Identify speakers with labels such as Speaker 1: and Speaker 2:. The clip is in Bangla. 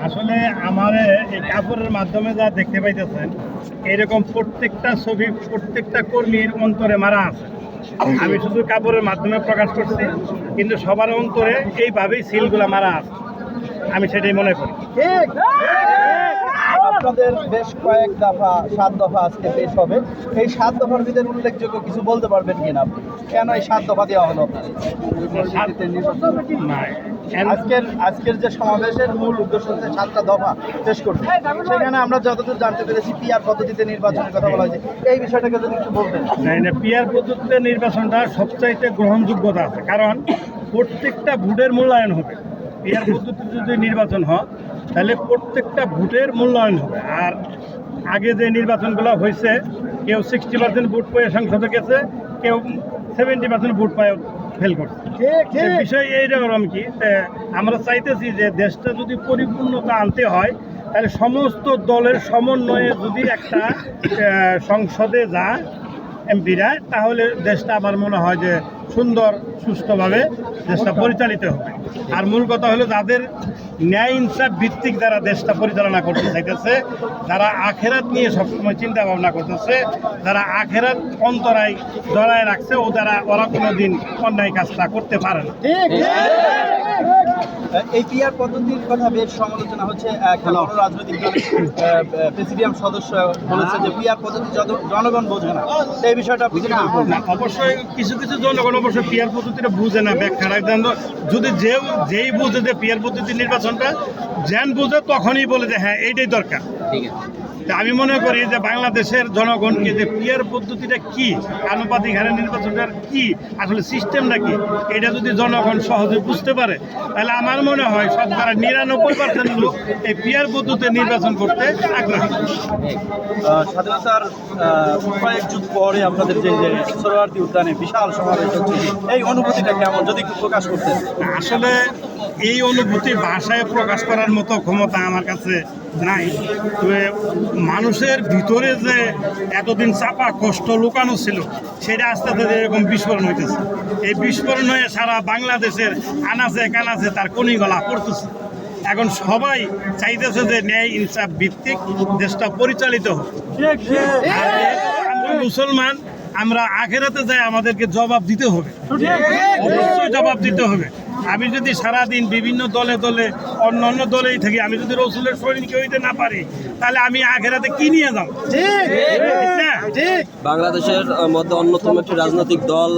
Speaker 1: আসলে আমার এই কাপড়ের মাধ্যমে যা দেখতে পাইতেছেন, এরকম প্রত্যেকটা ছবি প্রত্যেকটা কর্মীর অন্তরে মারা আছে। আমি শুধু কাপড়ের মাধ্যমে প্রকাশ করছি, কিন্তু সবার অন্তরে এইভাবেই সিলগুলা মারা আছে, আমি সেটাই মনে করি।
Speaker 2: আপনাদের বেশ কয়েক দফা 7 দফা আজকে পেশ হবে। এই 7 দফার ভিতরে উল্লেখযোগ্য কিছু বলতে পারবেন কিনা আপনি? কেন এই 7 দফা দেওয়া হলো আপনাদের? আজকের যে সমাবেশের মূল উদ্দেশ্য হচ্ছে 7টা দফা পেশ করতে। সেখানে আমরা যতদূর জানতে পেরেছি পিআর পদ্ধতিতে নির্বাচনের কথা বলা হয়েছে, এই বিষয়টাকে যদি একটু বলতেন।
Speaker 1: পিআর পদ্ধতিতে নির্বাচনটা সবচাইতে গ্রহণযোগ্যতা আছে, কারণ প্রত্যেকটা ভোটের মূল্যায়ন হবে। পিআর পদ্ধতিতে যদি নির্বাচন হয় তাহলে প্রত্যেকটা ভোটের মূল্যায়ন হবে। আর আগে যে নির্বাচনগুলো হয়েছে, কেউ 60% ভোট পেয়ে সংসদে গেছে, কেউ 70% ভোট পায় ফেল করছে। বিষয় এইরকম কি, আমরা চাইতেছি যে দেশটা যদি পরিপূর্ণতা আনতে হয়, তাহলে সমস্ত দলের সমন্বয়ে যদি একটা সংসদে যায় এমপিরা, তাহলে দেশটা আমার মনে হয় যে সুন্দর সুষ্ঠুভাবে দেশটা পরিচালিত হবে। আর মূল কথা হলো, যাদের ন্যায় ইনসাফ ভিত্তিক যারা দেশটা পরিচালনা করতে চাইতেছে, যারা আখেরাত নিয়ে সবসময় চিন্তা ভাবনা করতেছে, যারা আখেরাত অন্তরায় জড়ায় রাখছে, ওরা কোনো দিন অন্যায় কাজটা করতে পারে না।
Speaker 2: এই পিআর পদ্ধতির কথা বেশ সমালোচনা হচ্ছে। কোনো রাজনৈতিক দলের প্রেসিডিয়াম সদস্য বলেছে যে পিআর পদ্ধতি জনগণ বোঝে না। এই বিষয়টা আপনি কি বলবেন?
Speaker 1: অবশ্যই কিছু কিছু জনগণ অবশ্যই পিআর পদ্ধতিটা বুঝে না, ব্যাখ্যা রাখতেন। যদি যেই বুঝে যে পিআর পদ্ধতি নির্বাচনটা যেন বুঝে, তখনই বলে যে হ্যাঁ এইটাই দরকার। ঠিক আছে, আমি মনে করি যে বাংলাদেশের জনগণকে যে পিআর পদ্ধতিটা কি, আনুপাতিক হারে নির্বাচনটার কি, আসলে সিস্টেমটা কি, এটা যদি জনগণ সহজে বুঝতে পারে, তাহলে আমার মনে হয় শতকরা 99% লোক এই পিআর পদ্ধতিতে নির্বাচন করতে আগ্রহী।
Speaker 2: স্বাধীনতার কয়েক যুগ পরে আপনাদের যে সোহরাওয়ার্দী উদ্যানে বিশাল সমাবেশ হচ্ছে, এই অনুভূতিটা কেমন, যদি একটু প্রকাশ করতেন?
Speaker 1: আসলে এই অনুভূতি ভাষায় প্রকাশ করার মতো ক্ষমতা আমার কাছে নাই। তবে মানুষের ভিতরে যে এতদিন চাপা কষ্ট লুকানো ছিল, সেটা আস্তে আস্তে এরকম বিস্ফোরণ হইতেছে। এই বিস্ফোরণ হয়ে সারা বাংলাদেশের আনাচে কানাচে তার কণিগলা পড়তেছে। এখন সবাই চাইতেছে যে ন্যায় ইনসাফ ভিত্তিক দেশটা পরিচালিত হোক। আমরা মুসলমান, আমরা আখেরাতে যাই, আমাদেরকে জবাব দিতে হবে, অবশ্যই জবাব দিতে হবে। আমি যদি সারাদিন বিভিন্ন দলে দলে অন্য দলেই থাকি, আমি যদি রসুলের সৈনিক হইতে না পারি, তাহলে আমি আখেরাতে কি নিয়ে যাব?
Speaker 3: বাংলাদেশের মধ্যে অন্যতম একটি রাজনৈতিক দল